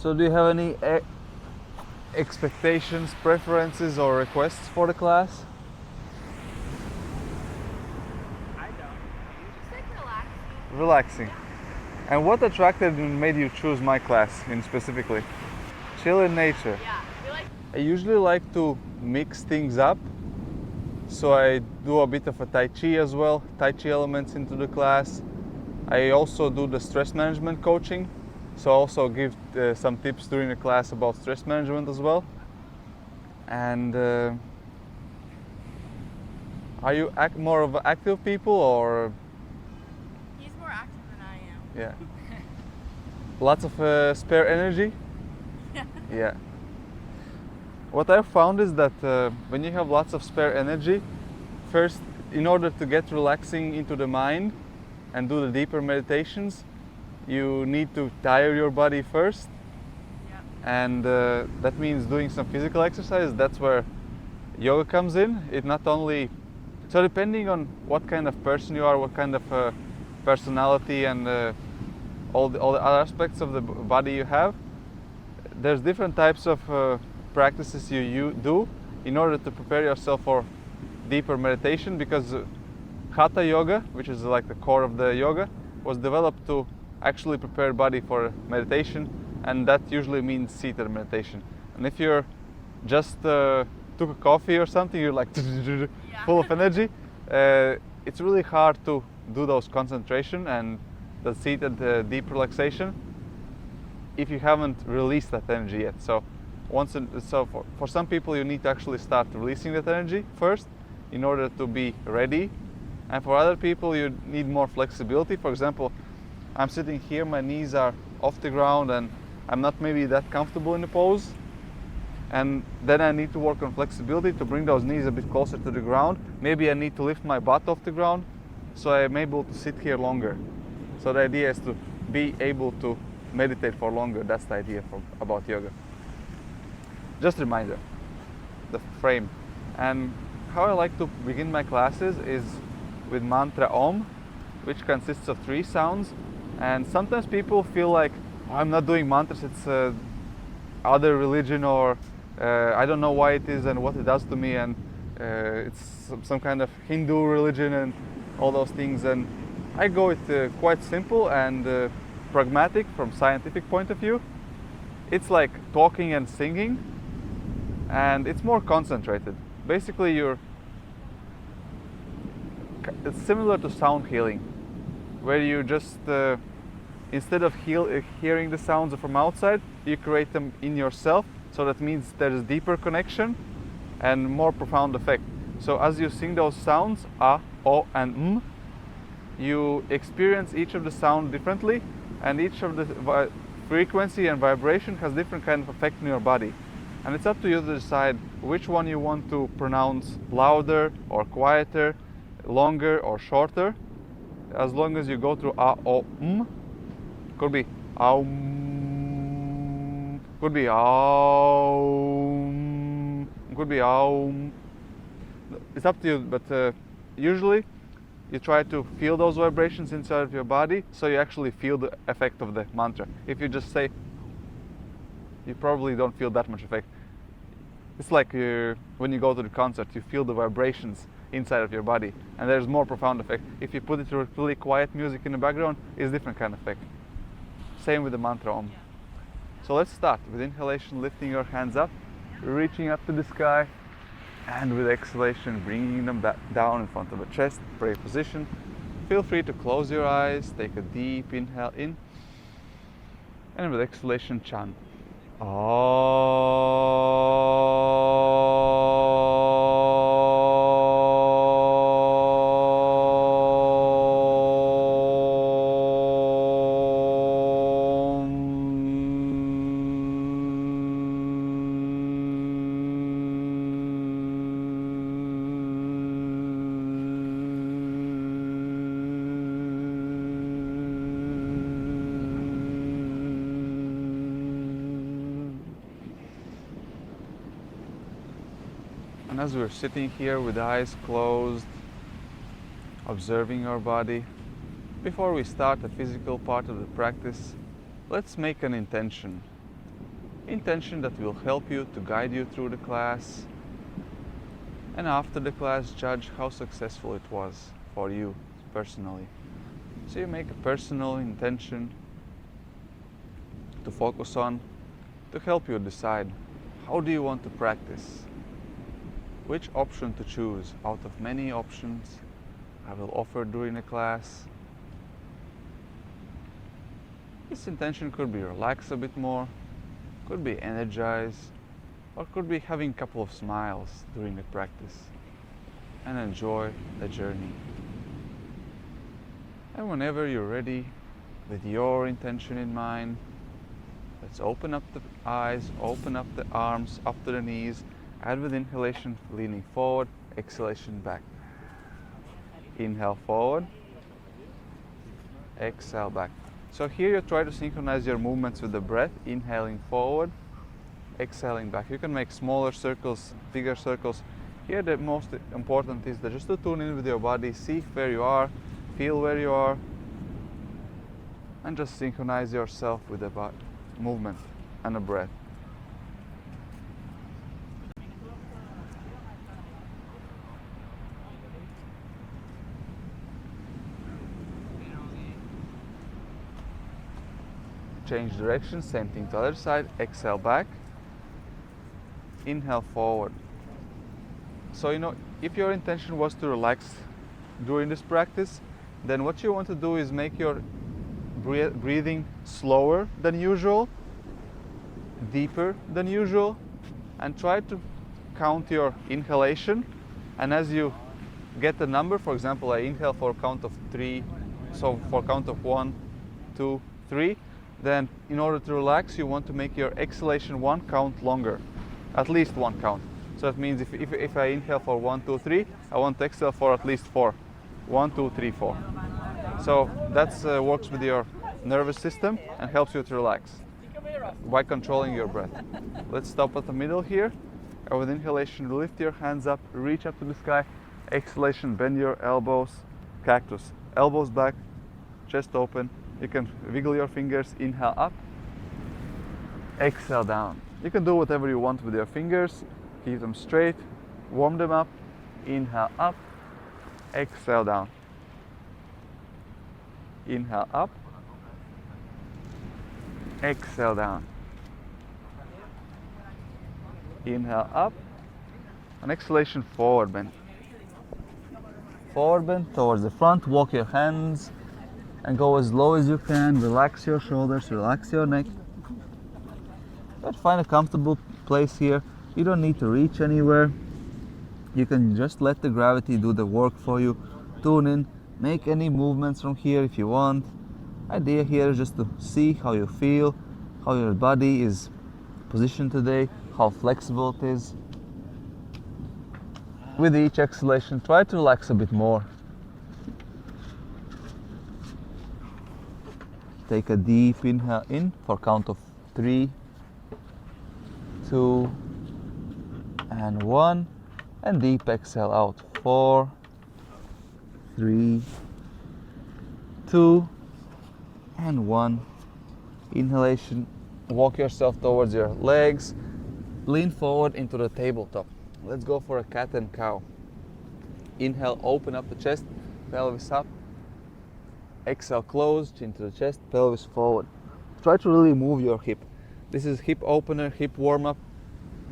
So do you have any expectations, preferences, or requests for the class? I don't. Just like relaxing. Relaxing. And what attracted and made you choose my class in specifically? Chill in nature. Yeah. We like. I usually like to mix things up. So I do a bit of a Tai Chi as well, Tai Chi elements into the class. I also do the stress management coaching. So I also give some tips during the class about stress management as well. And are you more of active people or? He's more active than I am. Yeah. Lots of spare energy? Yeah. What I've found is that when you have lots of spare energy, first, in order to get relaxing into the mind and do the deeper meditations, you need to tire your body first. Yep. And that means doing some physical exercise. That's where yoga comes in. It not only, so depending on what kind of person you are, what kind of personality and all the other aspects of the body you have, there's different types of practices you do in order to prepare yourself for deeper meditation, because Hatha yoga, which is like the core of the yoga, was developed to actually prepare body for meditation, and that usually means seated meditation. And if you're just took a coffee or something, you're like full of energy, it's really hard to do those concentration and the seated deep relaxation if you haven't released that energy yet. So for some people you need to actually start releasing that energy first in order to be ready, and for other people you need more flexibility. For example, I'm sitting here, my knees are off the ground and I'm not maybe that comfortable in the pose, and then I need to work on flexibility to bring those knees a bit closer to the ground. Maybe I need to lift my butt off the ground so I'm able to sit here longer. So the idea is to be able to meditate for longer. That's the idea about yoga. Just a reminder, the frame. And how I like to begin my classes is with mantra Om, which consists of 3 sounds. And sometimes people feel like, oh, I'm not doing mantras, it's other religion, or I don't know why it is and what it does to me, and it's some kind of Hindu religion and all those things. And I go with quite simple and pragmatic from scientific point of view. It's like talking and singing, and it's more concentrated. Basically, it's similar to sound healing, where you just instead of hearing the sounds from outside, you create them in yourself. So that means there's deeper connection and more profound effect. So as you sing those sounds, A, O, and M, you experience each of the sound differently, and each of the frequency and vibration has different kind of effect in your body. And it's up to you to decide which one you want to pronounce louder or quieter, longer or shorter. As long as you go through A, O, M, could be Aum, could be Aum, could be Aum. It's up to you, but usually you try to feel those vibrations inside of your body, so you actually feel the effect of the mantra. If you just say, you probably don't feel that much effect. It's like when you go to the concert, you feel the vibrations inside of your body, and there's more profound effect. If you put it to really quiet music in the background, it's different kind of effect. Same with the mantra Om. So let's start with inhalation, lifting your hands up, reaching up to the sky, and with exhalation, bringing them back down in front of the chest, prayer position. Feel free to close your eyes, take a deep inhale in, and with exhalation, chant. And as we're sitting here with eyes closed, observing our body, before we start the physical part of the practice, let's make an intention. Intention that will help you to guide you through the class, and after the class judge how successful it was for you personally. So you make a personal intention to focus on, to help you decide how do you want to practice, which option to choose out of many options I will offer during the class. This intention could be relax a bit more, could be energize, or could be having a couple of smiles during the practice and enjoy the journey. And whenever you're ready, with your intention in mind, let's open up the eyes, open up the arms, up to the knees, and with inhalation, leaning forward, exhalation back. Inhale forward, exhale back. So here you try to synchronize your movements with the breath, inhaling forward, exhaling back. You can make smaller circles, bigger circles. Here the most important is just to tune in with your body, see where you are, feel where you are, and just synchronize yourself with the movement and the breath. Change direction, same thing to the other side, exhale back, inhale forward. So if your intention was to relax during this practice, then what you want to do is make your breathing slower than usual, deeper than usual, and try to count your inhalation. And as you get the number, for example, I inhale for a count of 3, so for a count of 1, 2, 3, then in order to relax, you want to make your exhalation 1 count longer, at least 1 count. So that means if I inhale for 1, 2, 3, I want to exhale for at least 4. 1, 2, 3, 4. So that works with your nervous system and helps you to relax by controlling your breath. Let's stop at the middle here. And with inhalation, lift your hands up, reach up to the sky. Exhalation, bend your elbows, cactus. Elbows back, chest open. You can wiggle your fingers, inhale up, exhale down. You can do whatever you want with your fingers. Keep them straight, warm them up, inhale up, exhale down. Inhale up, exhale down. Inhale up, and exhalation forward bend. Forward bend towards the front, walk your hands and go as low as you can. Relax your shoulders, relax your neck. But find a comfortable place here. You don't need to reach anywhere. You can just let the gravity do the work for you. Tune in, make any movements from here if you want. Idea here is just to see how you feel, how your body is positioned today, how flexible it is. With each exhalation, try to relax a bit more. Take a deep inhale in for a count of 3, 2, and 1. And deep exhale out. 4, 3, 2, and 1. Inhalation. Walk yourself towards your legs. Lean forward into the tabletop. Let's go for a cat and cow. Inhale, open up the chest, pelvis up. Exhale, close, chin to the chest, pelvis forward. Try to really move your hip. This is hip opener, hip warm up.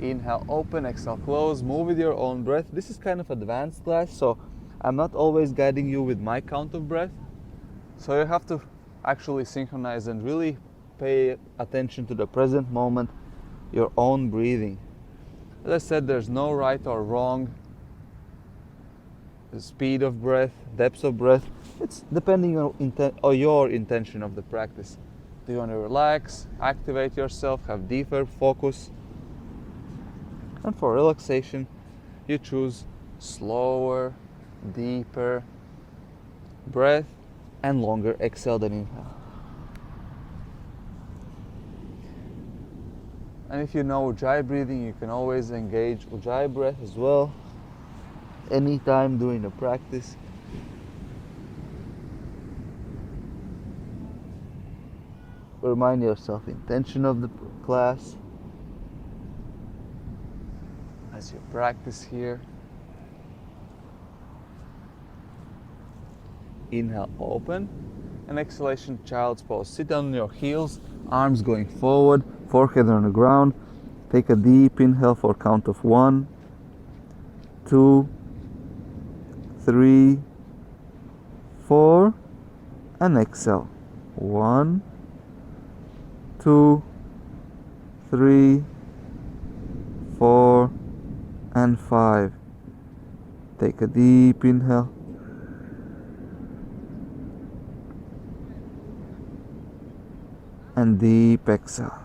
Inhale, open, exhale, close, move with your own breath. This is kind of advanced class, so I'm not always guiding you with my count of breath. So you have to actually synchronize and really pay attention to the present moment, your own breathing. As I said, there's no right or wrong speed of breath, depth of breath. It's depending on your intention of the practice. Do you want to relax, activate yourself, have deeper focus? And for relaxation, you choose slower, deeper breath and longer exhale than inhale. And if you know Ujjayi breathing, you can always engage Ujjayi breath as well, anytime during the practice. Remind yourself intention of the class. as you practice here. Inhale, open, and exhalation, child's pose. Sit down on your heels, arms going forward, forehead on the ground. Take a deep inhale for a count of 1, 2, 3, 4, and exhale. 1, 2, 3, 4, and 5. Take a deep inhale. And deep exhale.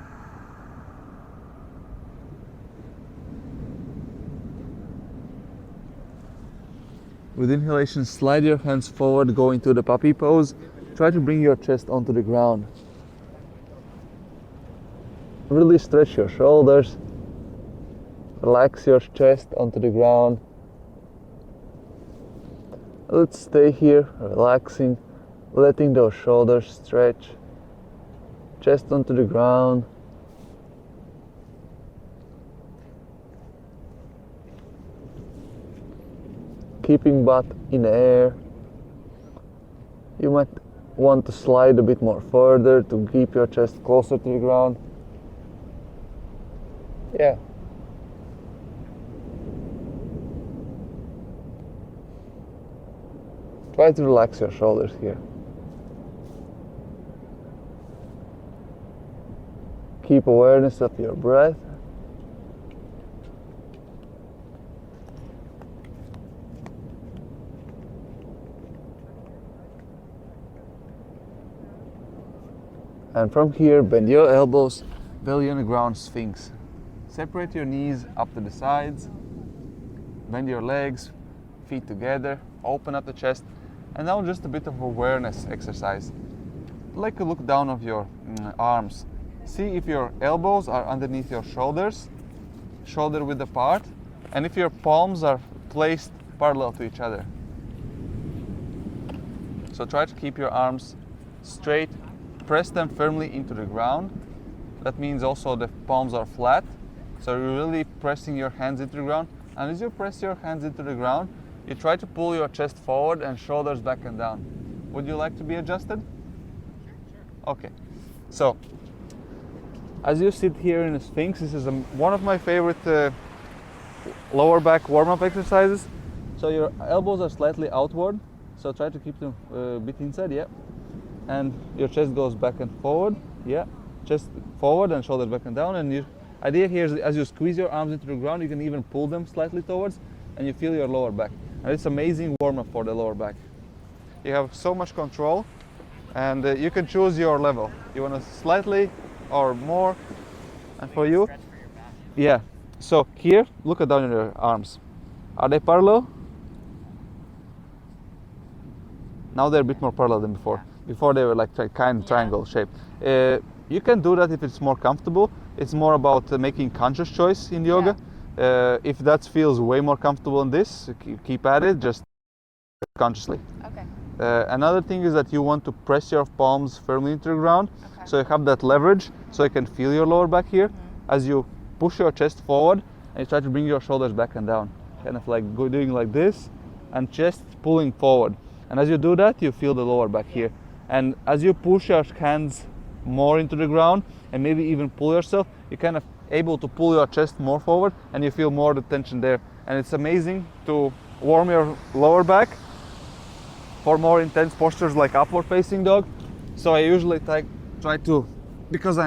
With inhalation, slide your hands forward, go into the puppy pose. Try to bring your chest onto the ground. Really stretch your shoulders. Relax your chest onto the ground. Let's stay here, relaxing, letting those shoulders stretch. Chest onto the ground. Keeping butt in the air. You might want to slide a bit more further to keep your chest closer to the ground. Yeah. Try to relax your shoulders here. Keep awareness of your breath. And from here, bend your elbows, belly on the ground, Sphinx. Separate your knees up to the sides. Bend your legs, feet together, open up the chest. And now just a bit of awareness exercise. Like a look down of your arms. See if your elbows are underneath your shoulders, shoulder width apart, and if your palms are placed parallel to each other. So try to keep your arms straight, press them firmly into the ground. That means also the palms are flat. So you're really pressing your hands into the ground. And as you press your hands into the ground, you try to pull your chest forward and shoulders back and down. Would you like to be adjusted? Sure. Okay. So, as you sit here in the Sphinx, this is one of my favorite lower back warm-up exercises. So your elbows are slightly outward, so try to keep them a bit inside, yeah. And your chest goes back and forward, yeah. Chest forward and shoulders back and down. And your idea here is as you squeeze your arms into the ground, you can even pull them slightly towards, and you feel your lower back. And it's amazing warm-up for the lower back. You have so much control, and you can choose your level. You want to slightly or more, and for you, yeah. So here, look down at your arms. Are they parallel? Now they're a bit more parallel than before. Before they were like kind of triangle shape. You can do that if it's more comfortable. It's more about making conscious choice in yoga. If that feels way more comfortable than this, keep at it, just consciously. Okay. Another thing is that you want to press your palms firmly into the ground, so you have that leverage, so you can feel your lower back here. As you push your chest forward, and you try to bring your shoulders back and down, kind of like doing like this, and chest pulling forward. And as you do that, you feel the lower back here. And as you push your hands more into the ground, and maybe even pull yourself, you're kind of able to pull your chest more forward, and you feel more the tension there. And it's amazing to warm your lower back for more intense postures like upward facing dog. So I usually try to, because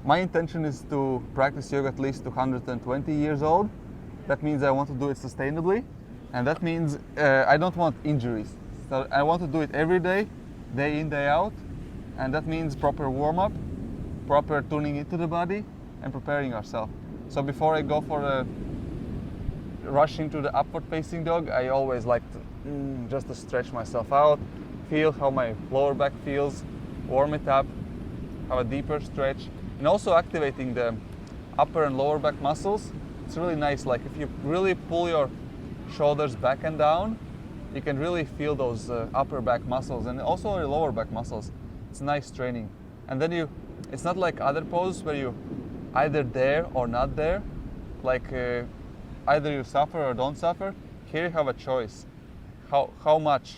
my intention is to practice yoga at least to 120 years old. That means I want to do it sustainably, and that means I don't want injuries. So I want to do it every day, day in, day out, and that means proper warm-up, proper tuning into the body, and preparing yourself. So before I go for a rushing to the upward facing dog, I always like to just to stretch myself out, feel how my lower back feels, warm it up, have a deeper stretch, and also activating the upper and lower back muscles. It's really nice, like if you really pull your shoulders back and down, you can really feel those upper back muscles and also your lower back muscles. It's nice training. And then it's not like other poses where you either there or not there. Like either you suffer or don't suffer. Here you have a choice. How much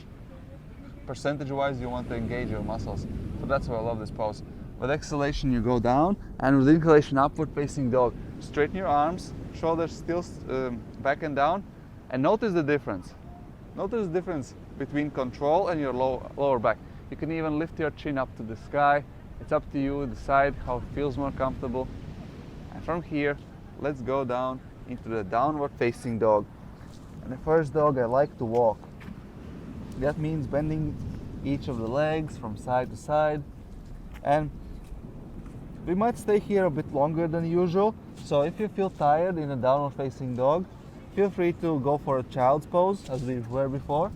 percentage-wise you want to engage your muscles. So that's why I love this pose. With exhalation, you go down, and with inhalation, upward facing dog. Straighten your arms, shoulders still back and down, and notice the difference. Notice the difference between control and your lower back. You can even lift your chin up to the sky. It's up to you, decide how it feels more comfortable. And from here, let's go down into the downward facing dog. And the first dog, I like to walk. That means bending each of the legs from side to side. And we might stay here a bit longer than usual. So if you feel tired in a downward facing dog, feel free to go for a child's pose as we were before.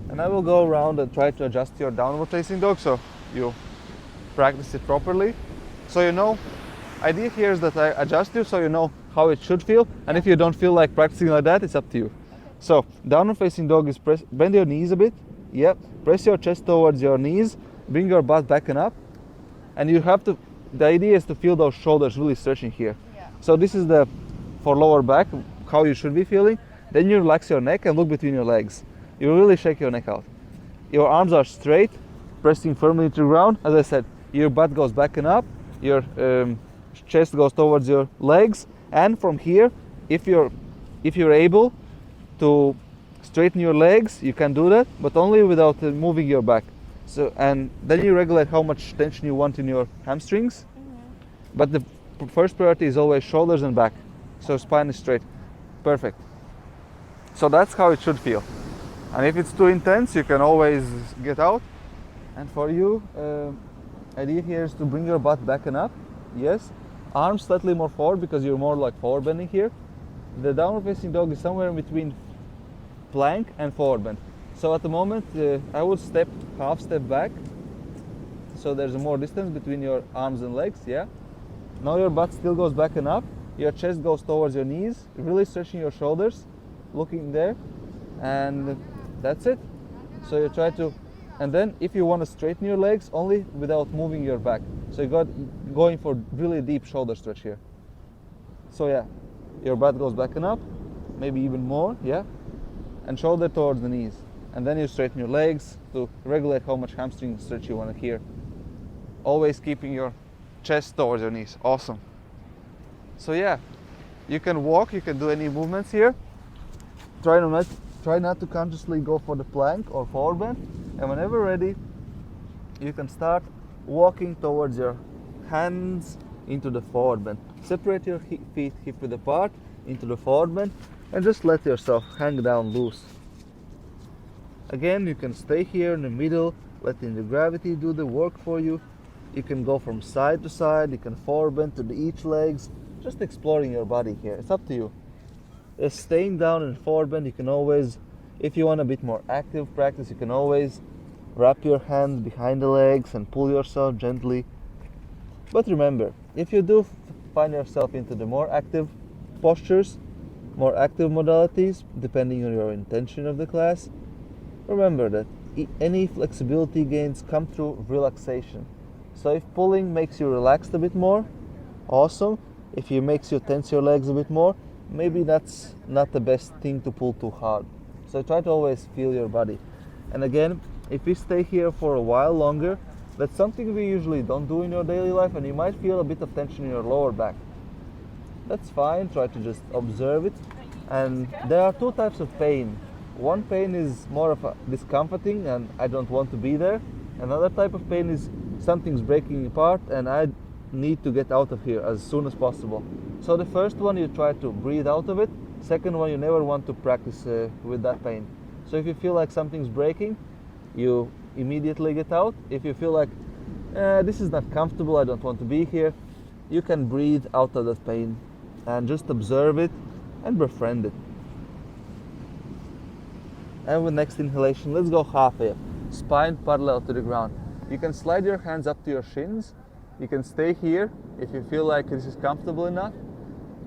And I will go around and try to adjust your downward facing dog so you practice it properly. So you know, idea here is that I adjust you so you know how it should feel. And if you don't feel like practicing like that, it's up to you. So downward facing dog is bend your knees a bit. Yep. Press your chest towards your knees. Bring your butt back and up. And you have to, the idea is to feel those shoulders really stretching here. Yeah. So this is for lower back, how you should be feeling. Then you relax your neck and look between your legs. You really shake your neck out. Your arms are straight, pressing firmly to the ground. As I said, your butt goes back and up. Your chest goes towards your legs. And from here, if you're able to straighten your legs, you can do that, but only without moving your back. So, and then you regulate how much tension you want in your hamstrings. But the first priority is always shoulders and back. So spine is straight. Perfect. So that's how it should feel. And if it's too intense, you can always get out. And for you, idea here is to bring your butt back and up. Yes. Arms slightly more forward because you're more like forward bending here. The downward facing dog is somewhere in between plank and forward bend. So at the moment, I would half step back. So there's more distance between your arms and legs, yeah? Now your butt still goes back and up. Your chest goes towards your knees, really stretching your shoulders, looking there. And that's it. So you try to, and then if you want to straighten your legs, only without moving your back. So you going for really deep shoulder stretch here. So yeah, your butt goes back and up, maybe even more, yeah? And shoulder towards the knees. And then you straighten your legs to regulate how much hamstring stretch you want to hear. Always keeping your chest towards your knees. Awesome. So yeah, you can walk, you can do any movements here. Try not to consciously go for the plank or forward bend. And whenever ready, you can start walking towards your hands into the forward bend. Separate your feet hip width apart into the forward bend and just let yourself hang down loose. Again, you can stay here in the middle, letting the gravity do the work for you. You can go from side to side, you can forward bend to each legs, just exploring your body here. It's up to you. Staying down in forward bend, you can always, if you want a bit more active practice, you can always wrap your hands behind the legs and pull yourself gently. But remember, if you do find yourself into the more active postures, more active modalities, depending on your intention of the class, remember that any flexibility gains come through relaxation. So if pulling makes you relaxed a bit more, awesome. If it makes you tense your legs a bit more, maybe that's not the best thing to pull too hard. So try to always feel your body. And again, if we stay here for a while longer, that's something we usually don't do in your daily life, and you might feel a bit of tension in your lower back. That's fine, try to just observe it. And there are two types of pain. One pain is more of a discomforting and I don't want to be there. Another type of pain is something's breaking apart and I need to get out of here as soon as possible. So the first one, you try to breathe out of it. Second one, you never want to practice with that pain. So if you feel like something's breaking, you immediately get out. If you feel like this is not comfortable, I don't want to be here, you can breathe out of that pain and just observe it and befriend it. And with next inhalation, let's go halfway up. Spine parallel to the ground. You can slide your hands up to your shins. You can stay here if you feel like this is comfortable enough.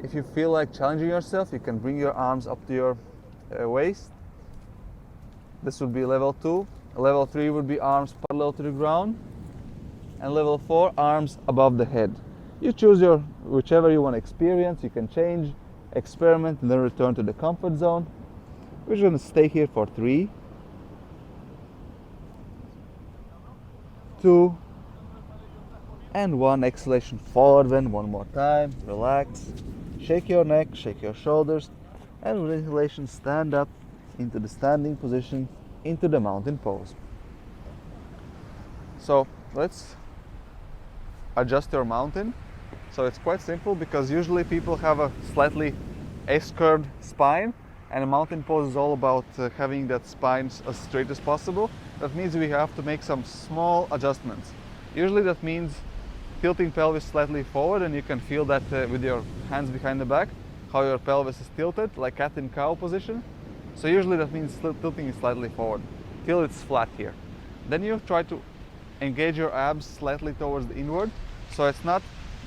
If you feel like challenging yourself, you can bring your arms up to your waist. This would be level 2. Level 3 would be arms parallel to the ground. And level 4, arms above the head. You choose whichever you want to experience. You can change experiment, and then return to the comfort zone. We're just going to stay here for 3, 2, and 1. Exhalation forward then, one more time. Relax. Shake your neck, shake your shoulders, and with inhalation, stand up into the standing position, into the mountain pose. So let's adjust your mountain. So it's quite simple because usually people have a slightly S-curved spine, and a mountain pose is all about having that spine as straight as possible. That means we have to make some small adjustments. Usually that means tilting pelvis slightly forward, and you can feel that with your hands behind the back, how your pelvis is tilted, like cat and cow position. So usually that means tilting it slightly forward, till it's flat here. Then you try to engage your abs slightly towards the inward, so it's not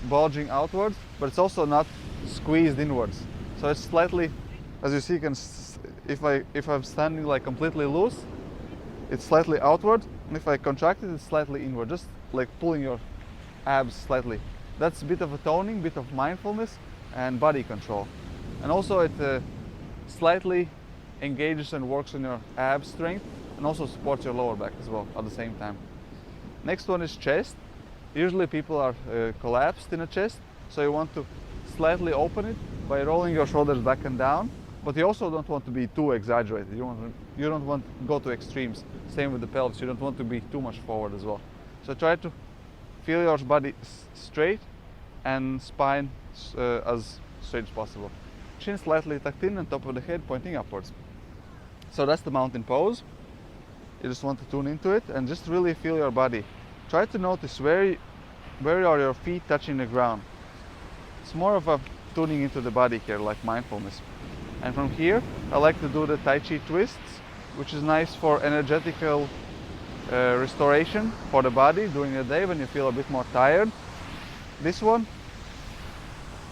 bulging outwards, but it's also not squeezed inwards. So it's slightly, as you see, if I'm standing like completely loose, it's slightly outward, and if I contract it, it's slightly inward, just like pulling your abs slightly. That's a bit of a toning, bit of mindfulness and body control. And also it slightly engages and works on your ab strength, and also supports your lower back as well at the same time. Next one is chest. Usually people are collapsed in a chest, so you want to slightly open it by rolling your shoulders back and down, but you also don't want to be too exaggerated. You don't want to go to extremes. Same with the pelvis, you don't want to be too much forward as well. So try to feel your body straight and spine as straight as possible. Chin slightly tucked in and top of the head pointing upwards. So that's the mountain pose. You just want to tune into it and just really feel your body. Try to notice where are your feet touching the ground. It's more of a tuning into the body here, like mindfulness. And from here, I like to do the Tai Chi Twists, which is nice for energetical restoration for the body during the day when you feel a bit more tired. This one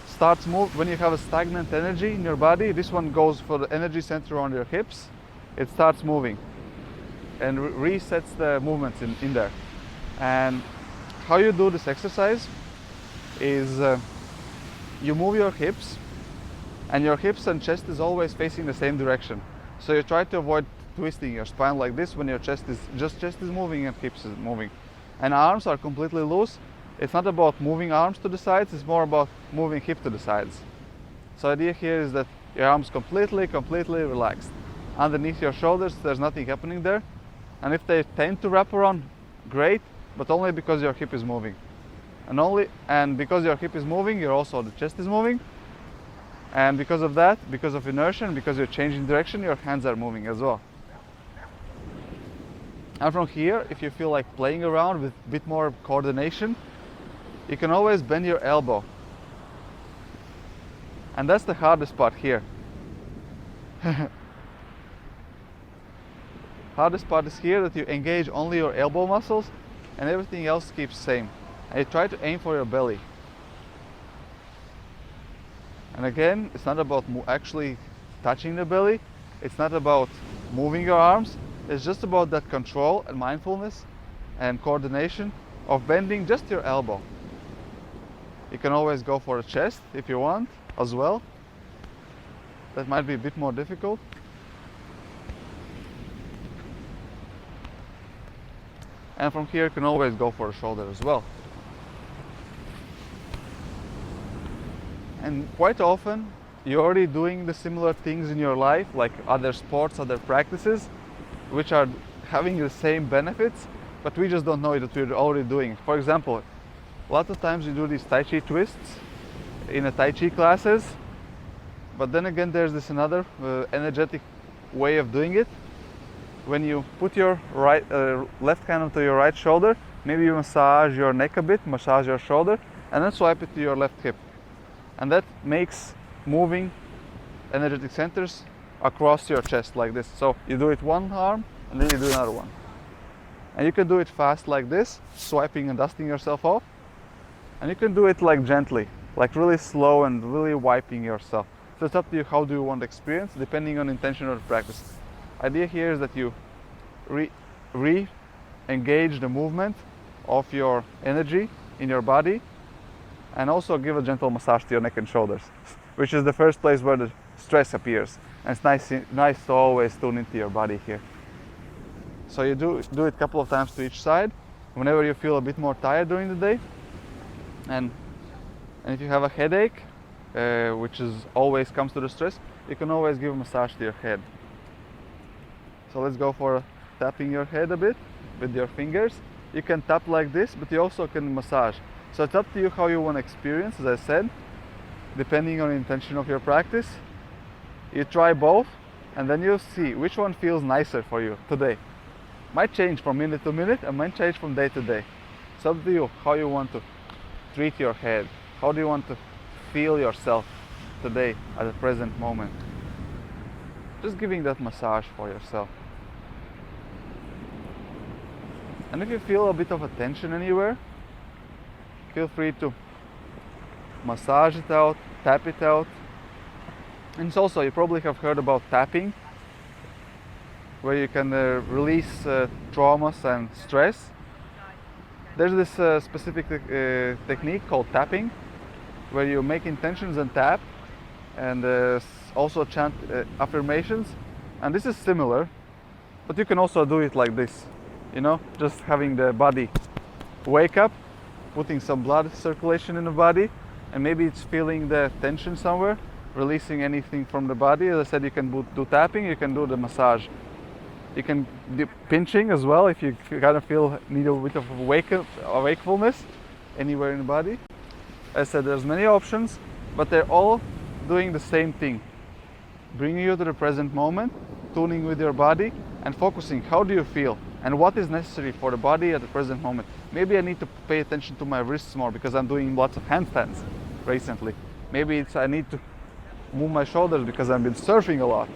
starts move when you have a stagnant energy in your body. This one goes for the energy center on your hips. It starts moving and resets the movements in there. And how you do this exercise is you move your hips, and your hips and chest is always facing the same direction. So you try to avoid twisting your spine like this when your chest is moving and hips is moving. And arms are completely loose. It's not about moving arms to the sides, it's more about moving hip to the sides. So the idea here is that your arms completely relaxed. Underneath your shoulders, there's nothing happening there. And if they tend to wrap around, great, but only because your hip is moving. And because your hip is moving, the chest is moving. And because of that, because of inertia, and because you're changing direction, your hands are moving as well. And from here, if you feel like playing around with a bit more coordination, you can always bend your elbow. And that's the hardest part here. Hardest part is here, that you engage only your elbow muscles and everything else keeps same. And you try to aim for your belly. And again, it's not about actually touching the belly. It's not about moving your arms. It's just about that control and mindfulness and coordination of bending just your elbow. You can always go for a chest if you want as well. That might be a bit more difficult. And from here you can always go for a shoulder as well. And quite often you're already doing the similar things in your life, like other sports, other practices, which are having the same benefits, but we just don't know that we're already doing it. For example, a lot of times you do these Tai Chi twists in a Tai Chi classes, but then again there's this another energetic way of doing it. When you put your left hand onto your right shoulder, maybe you massage your neck a bit, massage your shoulder, and then swipe it to your left hip. And that makes moving energetic centers across your chest like this. So you do it one arm, and then you do another one. And you can do it fast like this, swiping and dusting yourself off. And you can do it like gently, like really slow and really wiping yourself. So it's up to you how do you want to experience, depending on intention of the practice. Idea here is that you re-engage the movement of your energy in your body And also give a gentle massage to your neck and shoulders, which is the first place where the stress appears. And it's nice to always tune into your body here. So you do it a couple of times to each side, whenever you feel a bit more tired during the day. And if you have a headache, which is always comes to the stress, you can always give a massage to your head. So let's go for tapping your head a bit with your fingers. You can tap like this, but you also can massage. So it's up to you how you want to experience, as I said, depending on the intention of your practice. You try both, and then you'll see which one feels nicer for you today. Might change from minute to minute and might change from day to day. It's up to you how you want to treat your head. How do you want to feel yourself today at the present moment? Just giving that massage for yourself. And if you feel a bit of a tension anywhere, feel free to massage it out, tap it out. And it's also, you probably have heard about tapping, where you can release traumas and stress. There's this specific technique called tapping, where you make intentions and tap, and also chant affirmations. And this is similar, but you can also do it like this, just having the body wake up, putting some blood circulation in the body, and maybe it's feeling the tension somewhere, releasing anything from the body. As I said, you can do tapping, you can do the massage. You can do pinching as well if you kind of need a bit of wakefulness anywhere in the body. As I said, there's many options, but they're all doing the same thing. Bringing you to the present moment, tuning with your body, and focusing how do you feel and what is necessary for the body at the present moment. Maybe I need to pay attention to my wrists more because I'm doing lots of handstands recently. Maybe I need to move my shoulders because I've been surfing a lot.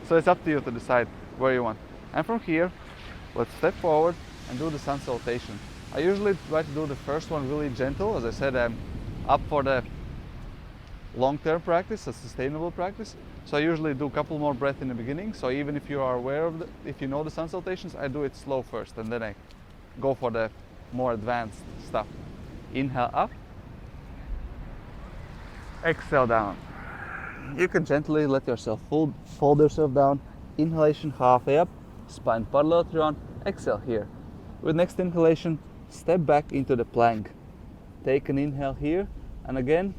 So it's up to you to decide where you want. And from here, let's step forward and do the Sun Salutation. I usually try to do the first one really gentle. As I said, I'm up for the long-term practice, a sustainable practice. So I usually do a couple more breaths in the beginning. So even if you are aware of if you know the Sun Salutations, I do it slow first and then I go for the more advanced stuff. Inhale up, exhale down. You can gently let yourself fold yourself down. Inhalation halfway up, spine parallel to your exhale here. With next inhalation, step back into the plank. Take an inhale here, and again,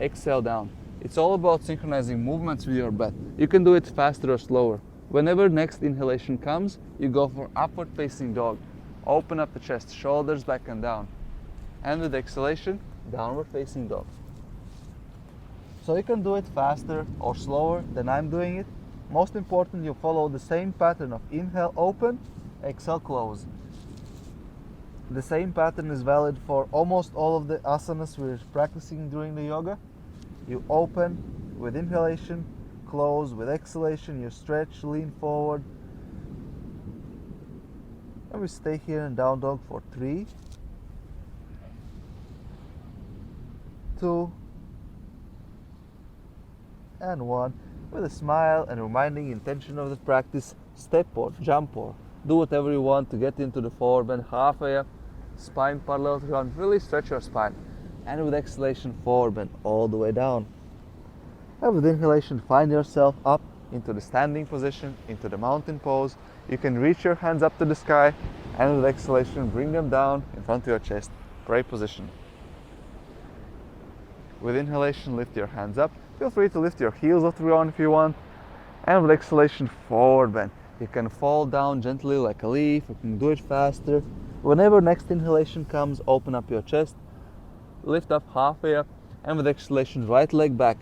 exhale down. It's all about synchronizing movements with your breath. You can do it faster or slower. Whenever next inhalation comes, you go for upward facing dog. Open up the chest, shoulders back and down. And with exhalation, downward facing dog. So you can do it faster or slower than I'm doing it. Most important, you follow the same pattern of inhale, open, exhale, close. The same pattern is valid for almost all of the asanas we're practicing during the yoga. You open with inhalation, close with exhalation, you stretch, lean forward. And we stay here in down dog for 3, 2, and 1. With a smile and reminding intention of the practice, step or jump or do whatever you want to get into the forward bend halfway up, spine parallel to ground, really stretch your spine. And with exhalation, forward bend all the way down. And with inhalation, find yourself up into the standing position, into the mountain pose. You can reach your hands up to the sky, and with exhalation, bring them down in front of your chest, pray position. With inhalation, lift your hands up. Feel free to lift your heels off the ground if you want. And with exhalation, forward bend. You can fall down gently like a leaf. You can do it faster. Whenever next inhalation comes, open up your chest. Lift up halfway up. And with exhalation, right leg back.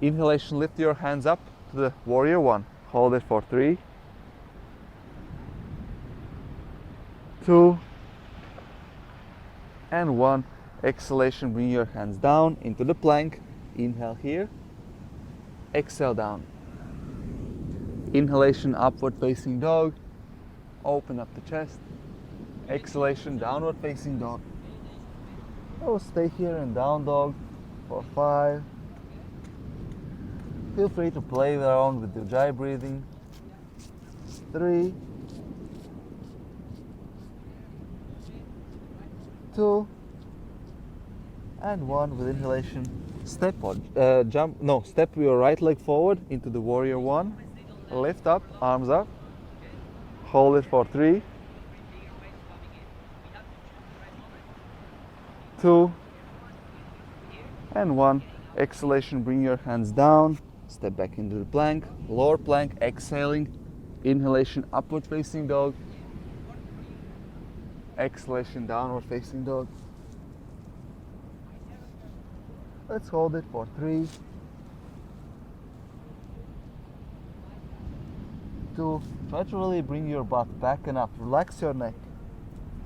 Inhalation, lift your hands up to the warrior 1. Hold it for 3, 2, and 1. Exhalation, bring your hands down into the plank. Inhale here, exhale down. Inhalation, upward facing dog. Open up the chest. Exhalation, downward facing dog. I will stay here in down dog for 5. Feel free to play around with your ujjayi breathing. 3, 2, and 1 with inhalation. Step or step your right leg forward into the warrior 1. Lift up, arms up. Hold it for 3, 2, and 1. Exhalation, bring your hands down. Step back into the plank. Lower plank, exhaling. Inhalation, upward facing dog. Exhalation, downward facing dog. Let's hold it for 3, 2. Try to really bring your butt back and up. Relax your neck.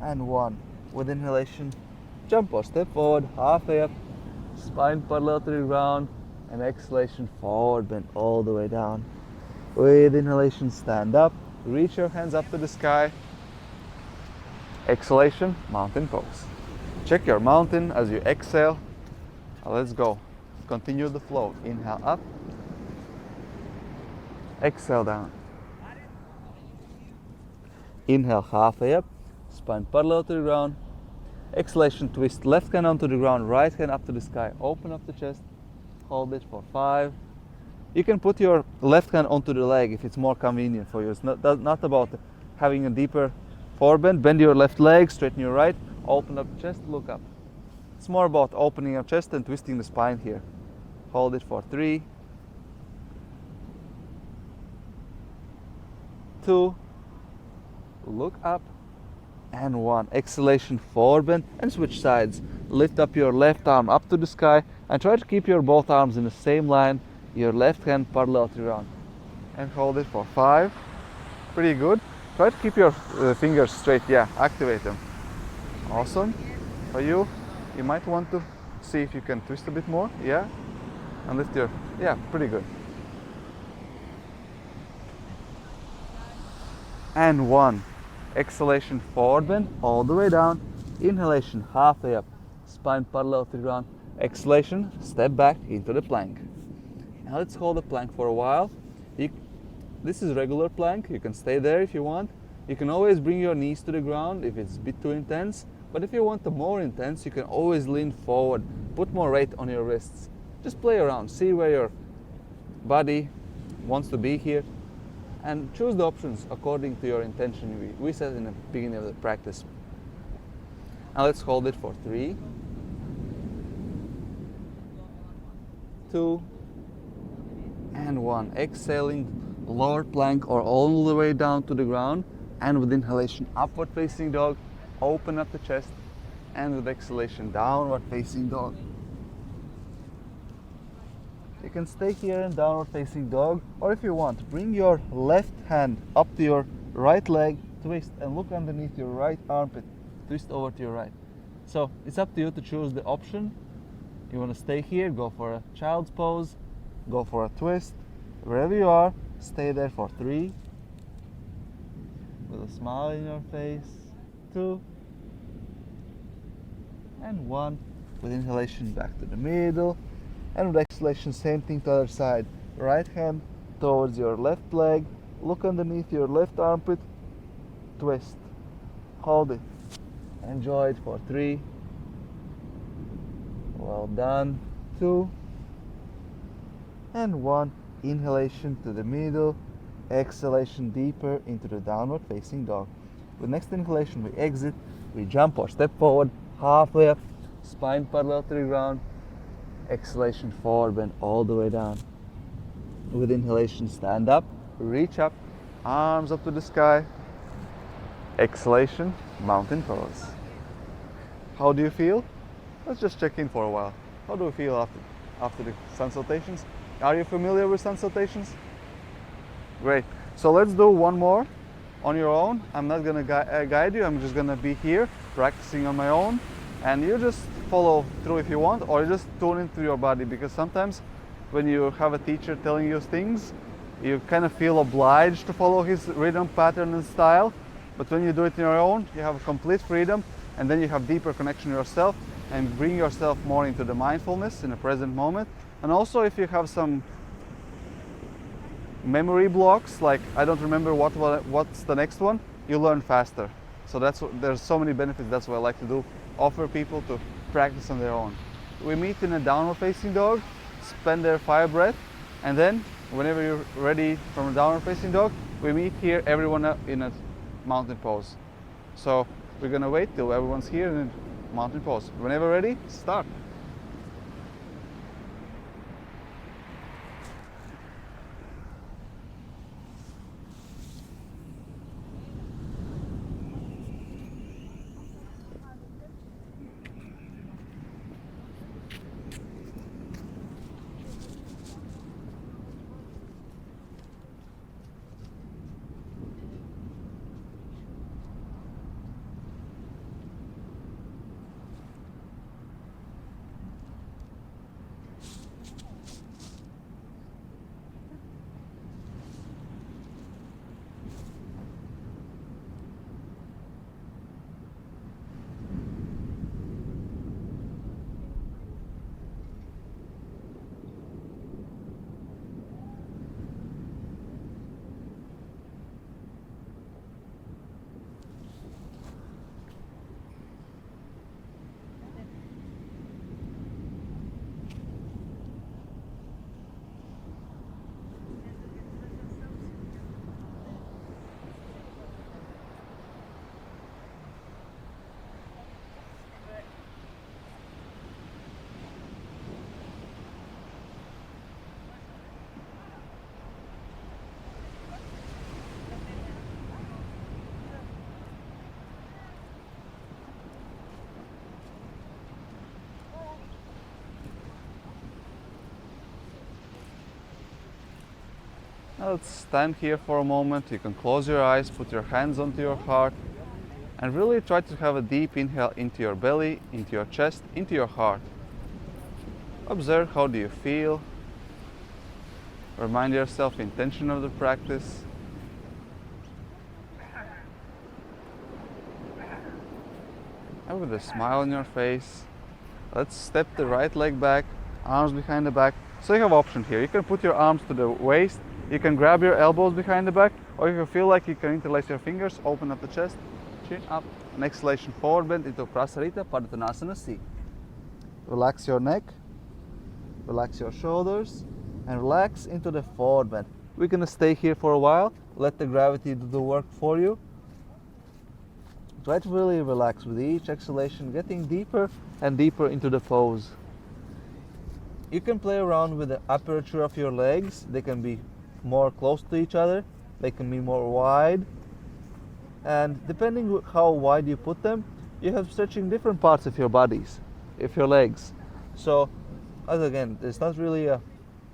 And 1. With inhalation, jump or step forward, halfway up. Spine parallel to the ground. And exhalation, forward bend all the way down. With inhalation, stand up. Reach your hands up to the sky. Exhalation, mountain pose. Check your mountain as you exhale. Let's go. Continue the flow. Inhale up. Exhale down. Inhale halfway up. Spine parallel to the ground. Exhalation, twist left hand onto the ground, right hand up to the sky. Open up the chest. Hold it for 5. You can put your left hand onto the leg if it's more convenient for you. It's not about having a deeper forward bend. Bend your left leg, straighten your right. Open up the chest, look up. It's more about opening your chest and twisting the spine here. Hold it for 3, 2, look up, and 1. Exhalation, forward bend and switch sides. Lift up your left arm up to the sky and try to keep your both arms in the same line. Your left hand parallel to the ground. And hold it for 5. Pretty good. Try to keep your fingers straight. Yeah, activate them. Awesome. For you, you might want to see if you can twist a bit more. Yeah. And lift your, yeah, pretty good. And 1. Exhalation, forward bend all the way down. Inhalation, halfway up. Spine parallel to the ground. Exhalation, step back into the plank. Now let's hold the plank for a while. This is regular plank. You can stay there if you want. You can always bring your knees to the ground if it's a bit too intense. But if you want the more intense, you can always lean forward. Put more weight on your wrists. Just play around. See where your body wants to be here. And choose the options according to your intention we set in the beginning of the practice. Now let's hold it for 3, 2, and 1. Exhaling, lower plank or all the way down to the ground. And with inhalation, upward facing dog. Open up the chest. And with exhalation, downward facing dog. You can stay here in downward facing dog, or if you want, bring your left hand up to your right leg, twist, and look underneath your right armpit, twist over to your right. So it's up to you to choose the option. You want to stay here, go for a child's pose, go for a twist. Wherever you are, stay there for 3, with a smile in your face, 2, and 1. With inhalation, back to the middle. And with exhalation, same thing to the other side. Right hand towards your left leg. Look underneath your left armpit. Twist. Hold it. Enjoy it for 3. Well done. 2. And 1. Inhalation to the middle. Exhalation deeper into the downward facing dog. With next inhalation, we exit. We jump or step forward. Halfway up. Spine parallel to the ground. Exhalation, forward bend all the way down. With inhalation, stand up, reach up, arms up to the sky. Exhalation, mountain pose. How do you feel? Let's just check in for a while. How do you feel after the sun salutations? Are you familiar with sun salutations? Great. So let's do one more on your own. I'm not going to guide you. I'm just going to be here practicing on my own. And you just follow through if you want, or just tune into your body, because sometimes when you have a teacher telling you things, you kind of feel obliged to follow his rhythm, pattern and style. But when you do it on your own, you have complete freedom, and then you have deeper connection to yourself and bring yourself more into the mindfulness in the present moment. And also if you have some memory blocks, like I don't remember what's the next one, you learn faster. So there's so many benefits. That's what I like to do. Offer people to practice on their own. we meet in a downward facing dog, spend there 5 breaths, and then whenever you're ready from a downward facing dog, we meet here, everyone in a mountain pose. So we're gonna wait till everyone's here in a mountain pose. Whenever ready, start. Now let's stand here for a moment. You can close your eyes, put your hands onto your heart, and really try to have a deep inhale into your belly, into your chest, into your heart. Observe, how do you feel? Remind yourself the intention of the practice. And with a smile on your face, let's step the right leg back, arms behind the back. So you have option here. You can put your arms to the waist, you can grab your elbows behind the back, or you can feel like you can interlace your fingers, open up the chest, chin up, and exhalation forward bend into Prasarita Padottanasana C. Relax your neck, relax your shoulders, and relax into the forward bend. We're gonna stay here for a while, let the gravity do the work for you. Try to really relax with each exhalation, getting deeper and deeper into the pose. You can play around with the aperture of your legs. They can be more close to each other, they can be more wide, and depending how wide you put them, you have stretching different parts of your bodies, of your legs. So as again, there's not really a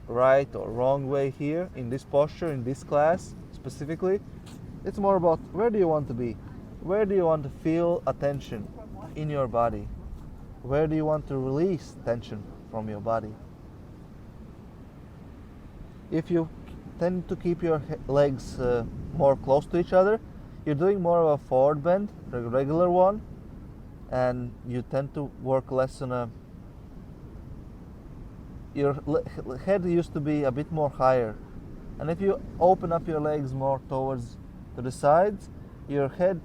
right or wrong way here in this posture, in this class specifically. It's more about where do you want to be, where do you want to feel attention in your body, where do you want to release tension from your body. If you tend to keep your legs more close to each other, you're doing more of a forward bend, a regular one, and you tend to work less on a... Your head used to be a bit more higher, and if you open up your legs more towards to the sides, your head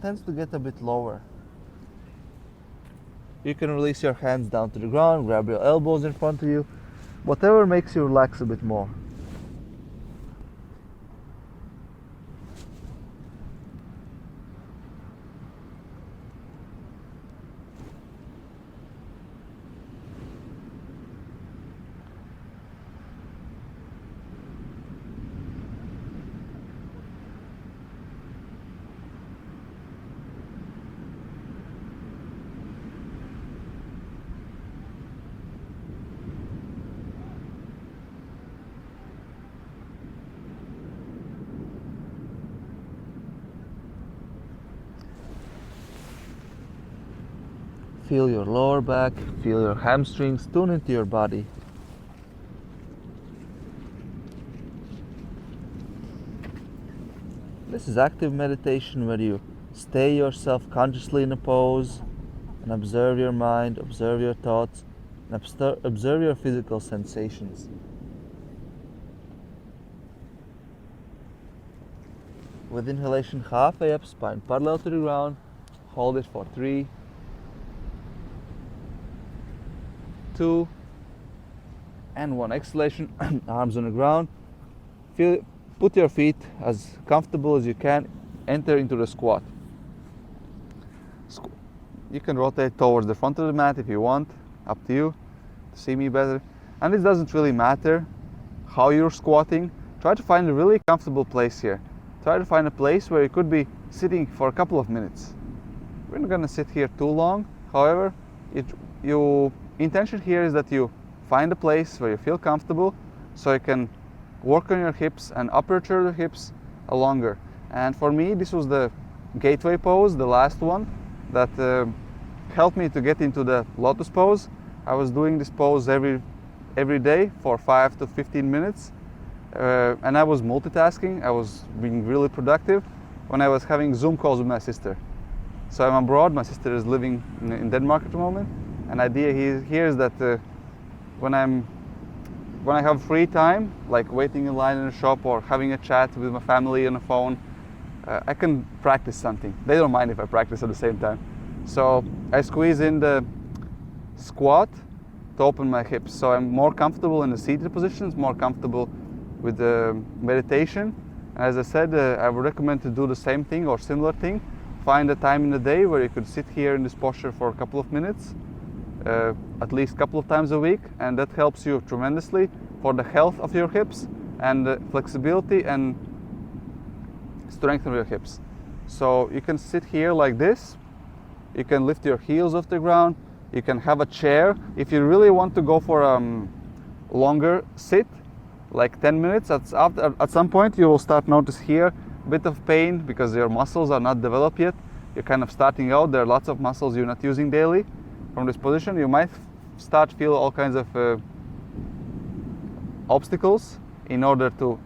tends to get a bit lower. You can release your hands down to the ground, grab your elbows in front of you, whatever makes you relax a bit more. Feel your lower back, feel your hamstrings, tune into your body. This is active meditation where you stay yourself consciously in a pose and observe your mind, observe your thoughts, and observe your physical sensations. With inhalation, halfway up, spine parallel to the ground. Hold it for 3, 2, and 1. Exhalation, arms on the ground. Put your feet as comfortable as you can. Enter into the squat. You can rotate towards the front of the mat if you want, up to you, to see me better. And it doesn't really matter how you're squatting. Try to find a really comfortable place here. Try to find a place where you could be sitting for a couple of minutes. We're not gonna sit here too long. However, your intention here is that you find a place where you feel comfortable so you can work on your hips and aperture the hips longer. And for me, this was the gateway pose, the last one, that helped me to get into the lotus pose. I was doing this pose every day for 5 to 15 minutes. And I was multitasking. I was being really productive when I was having Zoom calls with my sister. So I'm abroad. My sister is living in Denmark at the moment. And the idea here is that when I have free time, like waiting in line in a shop or having a chat with my family on the phone, I can practice something. They don't mind if I practice at the same time. So I squeeze in the squat to open my hips. So I'm more comfortable in the seated positions, more comfortable with the meditation. And as I said, I would recommend to do the same thing or similar thing. Find a time in the day where you could sit here in this posture for a couple of minutes, at least a couple of times a week, and that helps you tremendously for the health of your hips and the flexibility and strength of your hips. So you can sit here like this. You can lift your heels off the ground. You can have a chair. If you really want to go for a longer sit, like 10 minutes, at some point you will start notice here a bit of pain because your muscles are not developed yet. You're kind of starting out. There are lots of muscles you're not using daily. From this position, you might start feel all kinds of obstacles in order to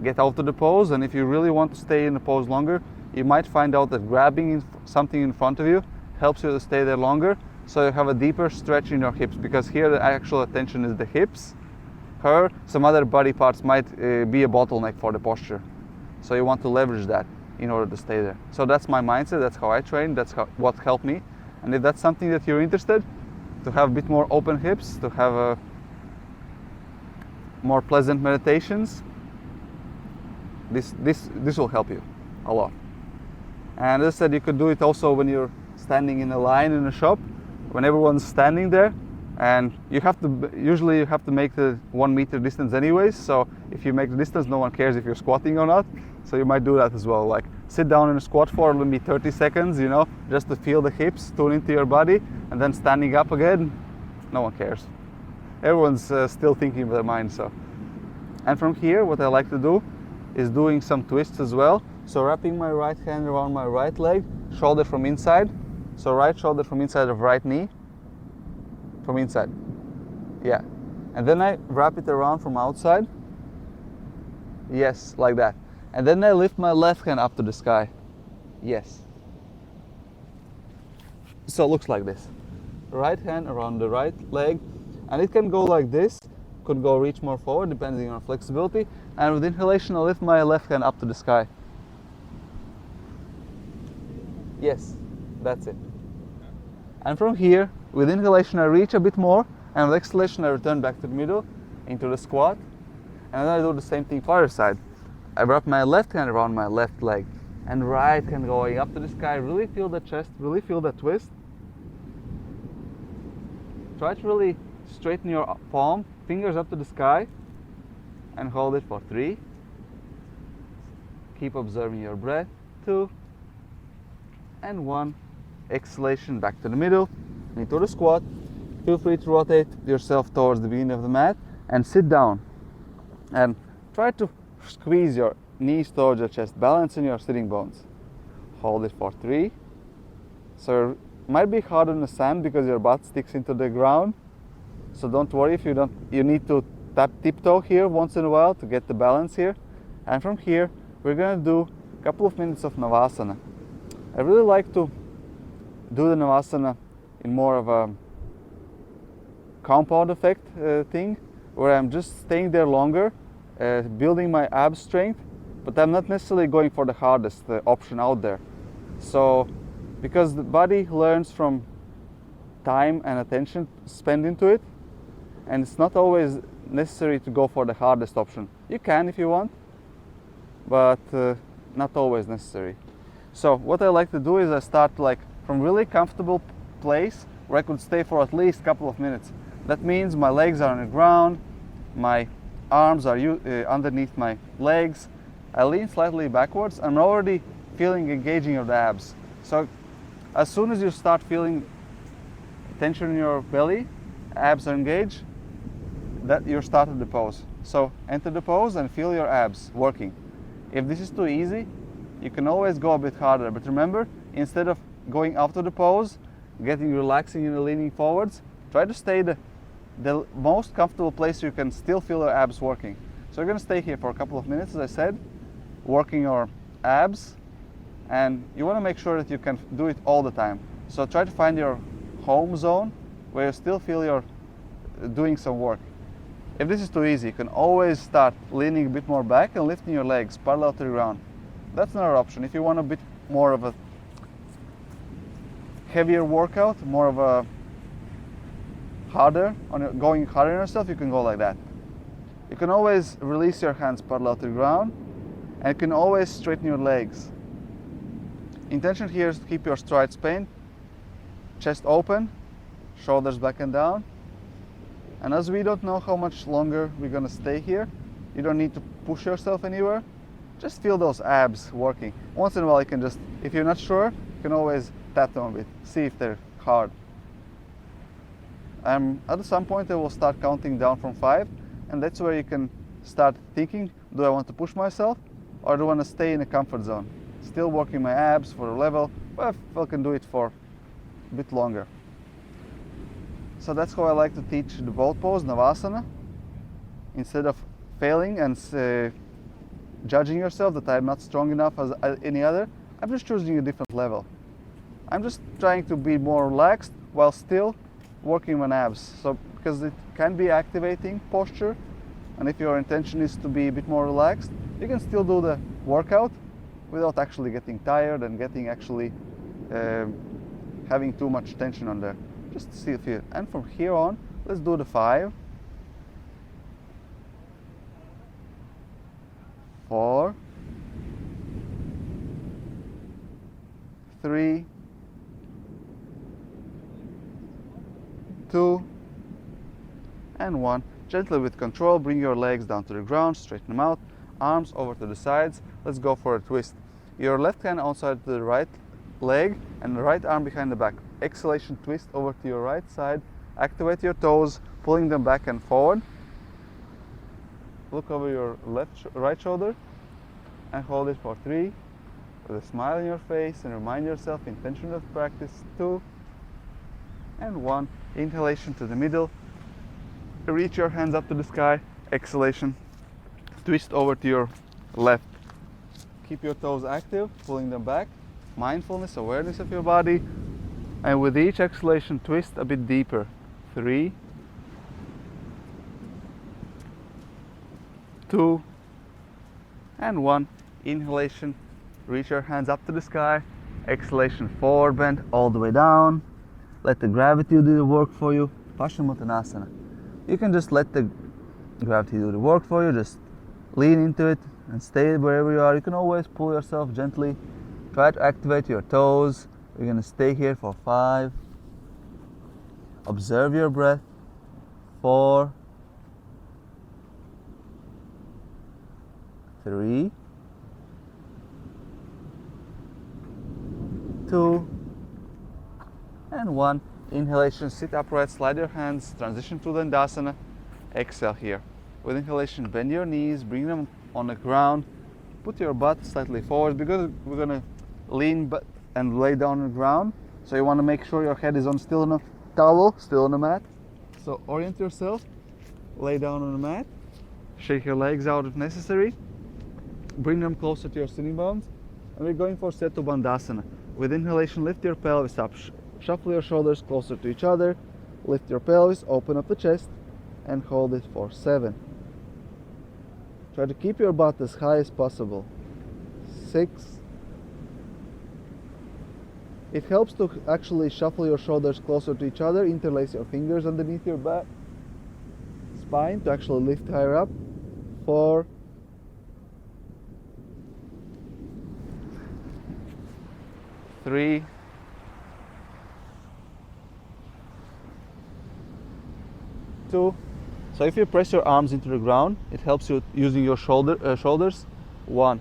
get out of the pose. And if you really want to stay in the pose longer, you might find out that grabbing something in front of you helps you to stay there longer, so you have a deeper stretch in your hips, because here the actual attention is the hips. However, some other body parts might be a bottleneck for the posture, so you want to leverage that in order to stay there. So that's my mindset, that's how I train, that's what helped me. And if that's something that you're interested, to have a bit more open hips, to have more pleasant meditations, this will help you a lot. And as I said, you could do it also when you're standing in a line in a shop, when everyone's standing there, and usually you have to make the 1 meter distance anyways. So if you make the distance, no one cares if you're squatting or not. So you might do that as well, like sit down in a squat for maybe 30 seconds, just to feel the hips tune into your body, and then standing up again, no one cares. Everyone's still thinking with their mind. So, and from here, what I like to do is doing some twists as well. So wrapping my right hand around my right leg, shoulder from inside. So right shoulder from inside of right knee, from inside. Yeah. And then I wrap it around from outside. Yes, like that. And then I lift my left hand up to the sky. Yes. So it looks like this. Right hand around the right leg. And it can go like this. Could go reach more forward depending on flexibility. And with inhalation, I lift my left hand up to the sky. Yes, that's it. And from here, with inhalation, I reach a bit more, and with exhalation, I return back to the middle, into the squat. And then I do the same thing for the other side. I wrap my left hand around my left leg, and right hand going up to the sky. Really feel the chest, really feel the twist. Try to really straighten your palm, fingers up to the sky, and hold it for 3. Keep observing your breath. 2, and 1. Exhalation, back to the middle, into the squat. Feel free to rotate yourself towards the beginning of the mat and sit down. And try to squeeze your knees towards your chest, balancing your sitting bones. Hold it for 3. So it might be hard on the sand because your butt sticks into the ground. So don't worry if you don't. You need to tiptoe here once in a while to get the balance here. And from here, we're gonna do a couple of minutes of Navasana. I really like to do the Navasana in more of a compound effect thing, where I'm just staying there longer, building my ab strength, but I'm not necessarily going for the hardest option out there. So, because the body learns from time and attention spent into it, and it's not always necessary to go for the hardest option. You can if you want, but not always necessary. So what I like to do is I start like from really comfortable place where I could stay for at least a couple of minutes. That means my legs are on the ground, my arms are underneath my legs. I lean slightly backwards. I'm already feeling engaging of the abs. So as soon as you start feeling tension in your belly, abs are engaged, that you're started the pose. So enter the pose and feel your abs working. If this is too easy, you can always go a bit harder. But remember, instead of going after the pose, getting relaxing and leaning forwards, try to stay the most comfortable place you can still feel your abs working. So you're going to stay here for a couple of minutes, as I said, working your abs, and you want to make sure that you can do it all the time. So try to find your home zone where you still feel you're doing some work. If this is too easy, you can always start leaning a bit more back and lifting your legs parallel to the ground. That's another option. If you want a bit more of a heavier workout, more of a going harder on yourself, you can go like that. You can always release your hands parallel to the ground, and you can always straighten your legs. Intention here is to keep your stride spine, chest open, shoulders back and down. And as we don't know how much longer we're going to stay here, you don't need to push yourself anywhere. Just feel those abs working. Once in a while you can just, if you're not sure, you can always tap them a bit, see if they're hard. At some point I will start counting down from 5, and that's where you can start thinking, do I want to push myself or do I want to stay in a comfort zone? Still working my abs for a level, but I can do it for a bit longer. So that's how I like to teach the boat pose, Navasana. Instead of failing and judging yourself that I'm not strong enough as any other, I'm just choosing a different level. I'm just trying to be more relaxed while still working on abs. So because it can be activating posture, and if your intention is to be a bit more relaxed, you can still do the workout without actually getting tired and getting actually having too much tension on there. Just see if you, and from here on, let's do the 5, 4, 3, 2, and 1. Gently with control, bring your legs down to the ground, straighten them out, arms over to the sides. Let's go for a twist. Your left hand outside to the right leg and the right arm behind the back. Exhalation, twist over to your right side. Activate your toes, pulling them back and forward. Look over your right shoulder and hold it for 3 with a smile on your face, and remind yourself intention of practice. 2 and 1. Inhalation to the middle. Reach your hands up to the sky. Exhalation. Twist over to your left. Keep your toes active, pulling them back. Mindfulness, awareness of your body. And with each exhalation, twist a bit deeper. 3, 2, and 1. Inhalation, reach your hands up to the sky. Exhalation, forward bend all the way down. Let the gravity do the work for you. Paschimottanasana. You can just let the gravity do the work for you. Just lean into it and stay wherever you are. You can always pull yourself gently. Try to activate your toes. We're going to stay here for 5. Observe your breath. 4, 3, 2, and 1. Inhalation, sit upright, slide your hands, transition to the Dandasana. Exhale here. With inhalation, bend your knees, bring them on the ground. Put your butt slightly forward because we're going to lean and lay down on the ground. So you want to make sure your head is still on a towel, still on the mat. So orient yourself, lay down on the mat, shake your legs out if necessary, bring them closer to your sitting bones, and we're going for Setu Bandhasana. With inhalation, lift your pelvis up, shuffle your shoulders closer to each other, lift your pelvis, open up the chest, and hold it for 7. Try to keep your butt as high as possible. 6. It helps to actually shuffle your shoulders closer to each other, interlace your fingers underneath your back. spine to actually lift higher up. 4, 3, 2. So if you press your arms into the ground, it helps you using your shoulders. 1.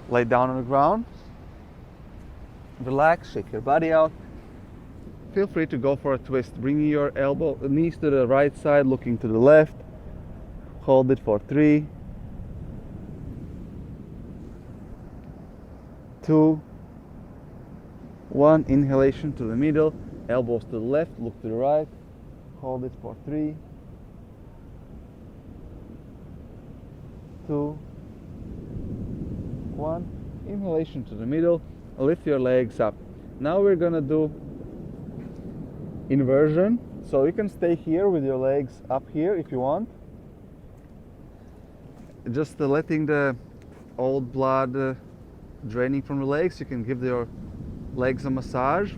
Lay down on the ground. Relax, shake your body out. Feel free to go for a twist, bringing your knees to the right side, looking to the left. Hold it for 3, 2, 1. Inhalation to the middle, elbows to the left, look to the right. Hold it for 3, 2, 1. Inhalation to the middle, lift your legs up. Now we're gonna do inversion. So you can stay here with your legs up here if you want. Just letting the old blood draining from the legs. You can give your legs a massage.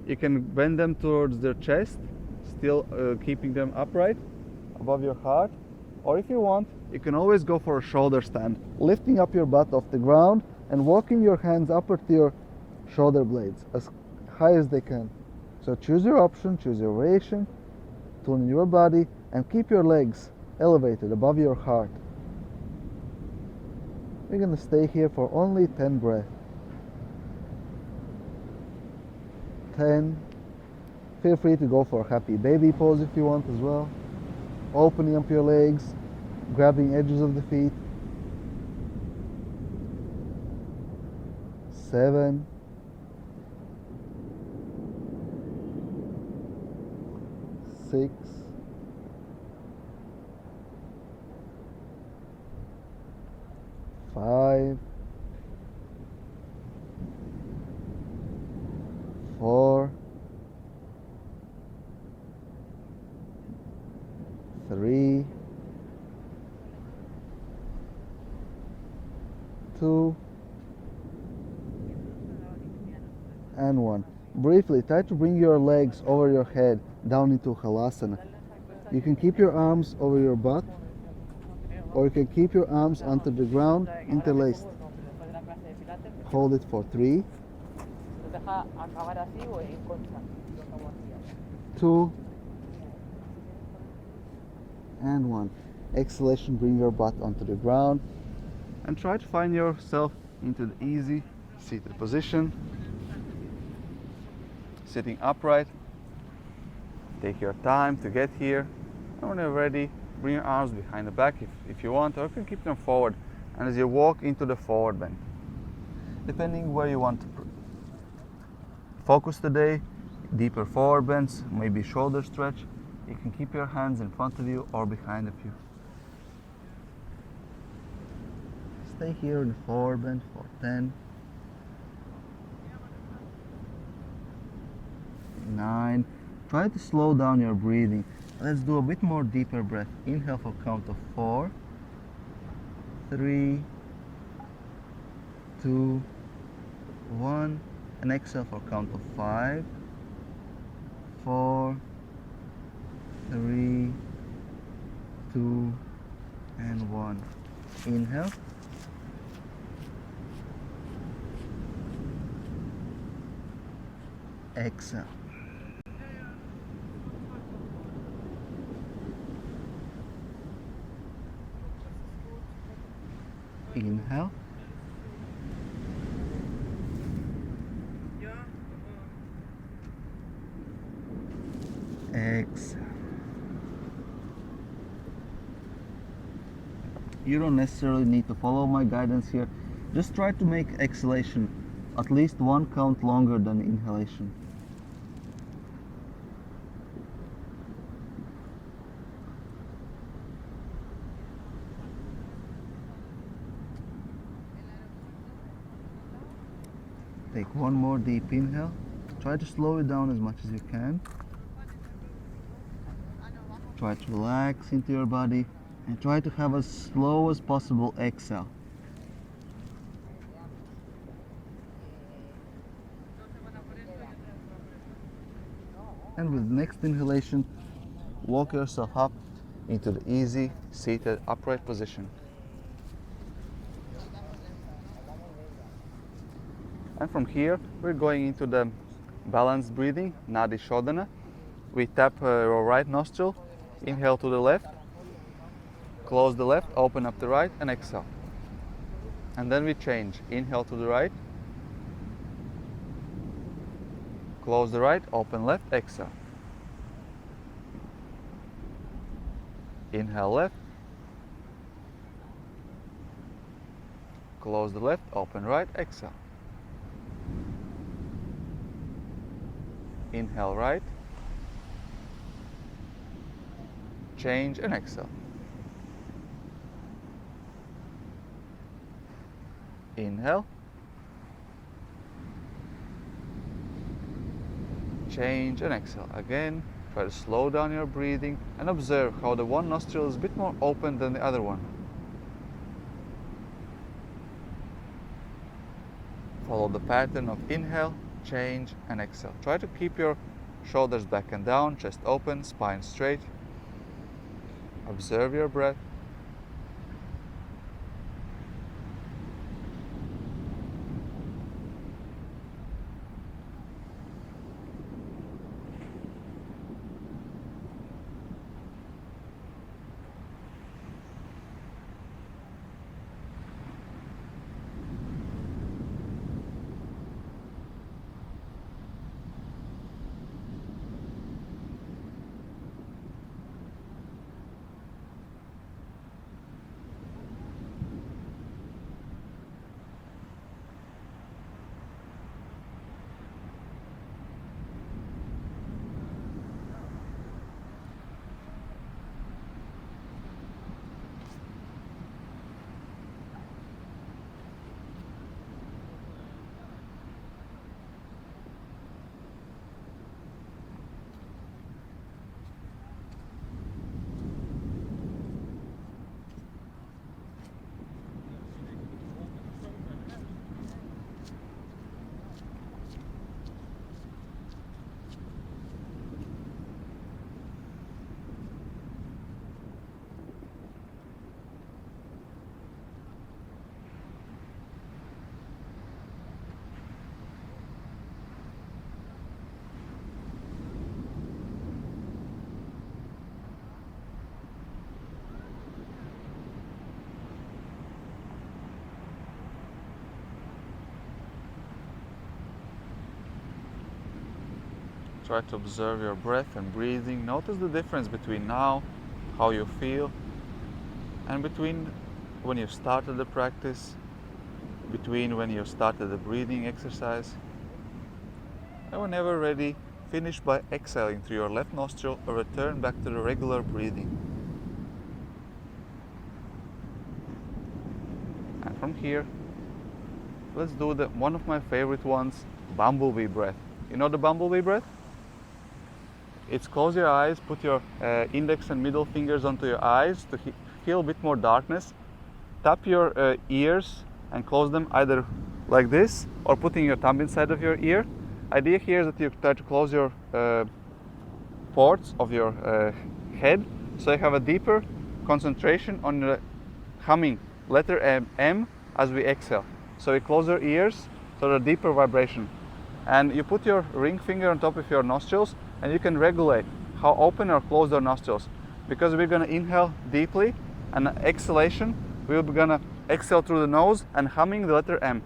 You can bend them towards their chest, still keeping them upright above your heart. Or if you want, you can always go for a shoulder stand, lifting up your butt off the ground and walking your hands upward to your shoulder blades as high as they can. So choose your option, choose your variation, tune your body, and keep your legs elevated above your heart. We're going to stay here for only 10 breaths. 10. Feel free to go for a happy baby pose if you want as well. Opening up your legs, grabbing edges of the feet. 7. 6. 5. 4. 3. 2. And 1. Briefly, try to bring your legs over your head down into Halasana. You can keep your arms over your butt, or you can keep your arms onto the ground interlaced. Hold it for 3, 2, and 1. Exhalation, bring your butt onto the ground and try to find yourself into the easy seated position. Sitting upright. Take your time to get here. And when you're ready, bring your arms behind the back if you want, or you can keep them forward. And as you walk into the forward bend, depending where you want to focus today, deeper forward bends, maybe shoulder stretch, you can keep your hands in front of you or behind of you. Stay here in the forward bend for 10, 9. Try to slow down your breathing. Let's do a bit more deeper breath. Inhale for count of 4, 3, 2, 1. And exhale for count of 5, 4, 3, 2, and 1. Inhale. Exhale. Inhale. Exhale. You don't necessarily need to follow my guidance here. Just try to make exhalation at least 1 count longer than inhalation. Take 1 more deep inhale. Try to slow it down as much as you can. Try to relax into your body and try to have as slow as possible exhale. And with the next inhalation, walk yourself up into the easy seated upright position. And from here, we're going into the balanced breathing, Nadi Shodhana. We tap our right nostril, inhale to the left, close the left, open up the right, and exhale. And then we change. Inhale to the right, close the right, open left, exhale. Inhale left, close the left, open right, exhale. Inhale right, change and exhale. Inhale, change and exhale. Again, try to slow down your breathing and observe how the one nostril is a bit more open than the other one. Follow the pattern of inhale, change and exhale. Try to keep your shoulders back and down, chest open, spine straight. Observe your breath. Try to observe your breath and breathing. Notice the difference between now, how you feel, and between when you started the practice, between when you started the breathing exercise. And whenever ready, finish by exhaling through your left nostril or return back to the regular breathing. And from here, let's do one of my favorite ones, Bumble Bee Breath. You know the Bumble Bee Breath? It's close your eyes, put your index and middle fingers onto your eyes to feel a bit more darkness. Tap your ears and close them either like this or putting your thumb inside of your ear. Idea here is that you try to close your ports of your head so you have a deeper concentration on the humming letter M as we exhale. So we close your ears so the deeper vibration. And you put your ring finger on top of your nostrils and you can regulate how open or close your nostrils. Because we're going to inhale deeply and exhalation, we're going to exhale through the nose and humming the letter M.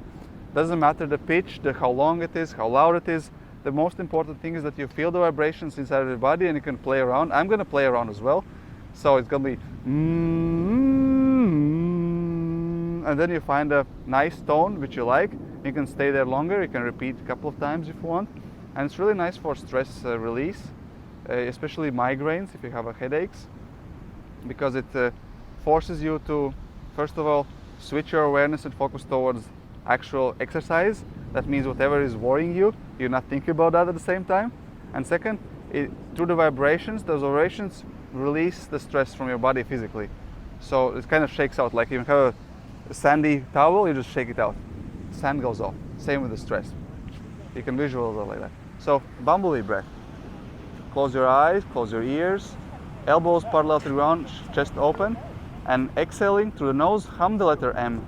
Doesn't matter the pitch, how long it is, how loud it is. The most important thing is that you feel the vibrations inside of your body and you can play around. I'm going to play around as well. So it's going to be and then you find a nice tone which you like. You can stay there longer. You can repeat a couple of times if you want. And it's really nice for stress release, especially migraines if you have headaches, because it forces you to, first of all, switch your awareness and focus towards actual exercise. That means whatever is worrying you, you're not thinking about that at the same time. And second, through the vibrations, those vibrations release the stress from your body physically. So it kind of shakes out, like you have a sandy towel, you just shake it out. Sand goes off. Same with the stress. You can visualize it like that. So, Bumble Bee Breath. Close your eyes, close your ears, Elbows parallel to the ground, chest open, and exhaling through the nose, hum the letter M.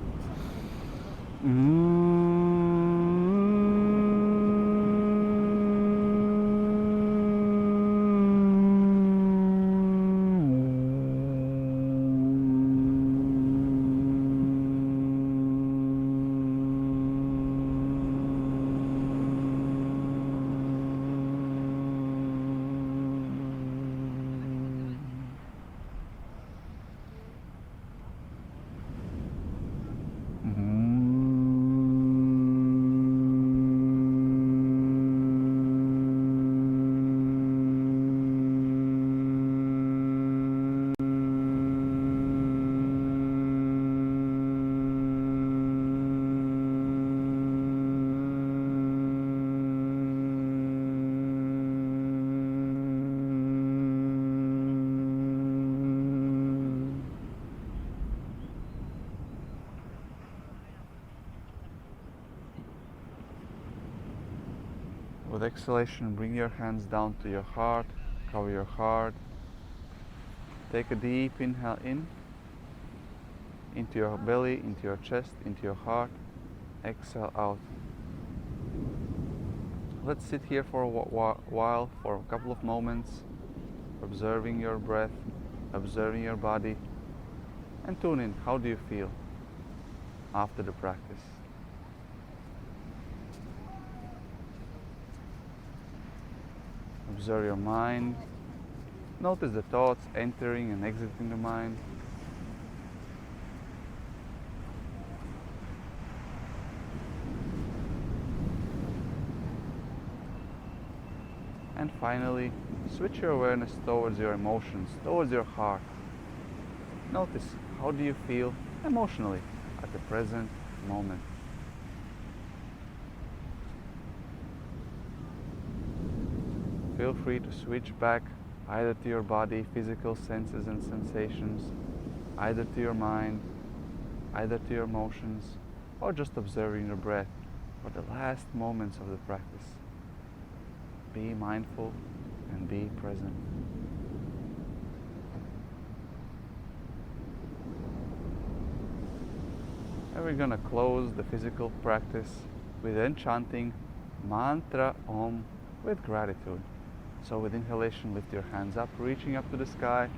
With exhalation, bring your hands down to your heart, cover your heart. Take a deep inhale in, into your belly, into your chest, into your heart. Exhale out. Let's sit here for a while, for a couple of moments, observing your breath, observing your body, and tune in. How do you feel after the practice? Observe your mind. Notice the thoughts entering and exiting the mind. And finally, switch your awareness towards your emotions, towards your heart. Notice, how do you feel emotionally at the present moment? Feel free to switch back either to your body, physical senses and sensations, either to your mind, either to your emotions, or just observing your breath for the last moments of the practice. Be mindful and be present. And we're going to close the physical practice with enchanting mantra Om with gratitude. So with inhalation, lift your hands up, reaching up to the sky.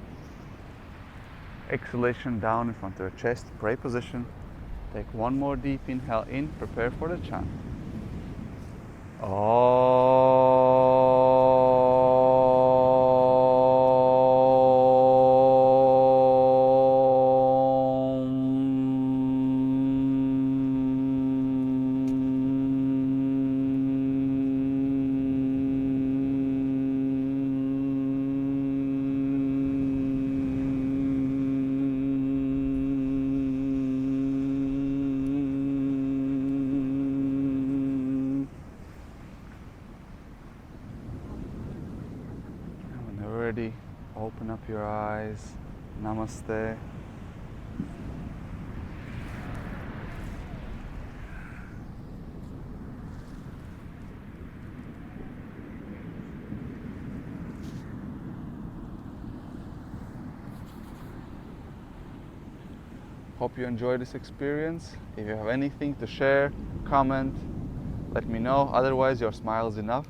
Exhalation, down in front of your chest, pray position. Take one more deep inhale in, prepare for the chant. Ready, open up your eyes. Namaste. Hope you enjoyed this experience. If you have anything to share, comment, let me know. Otherwise, your smile is enough.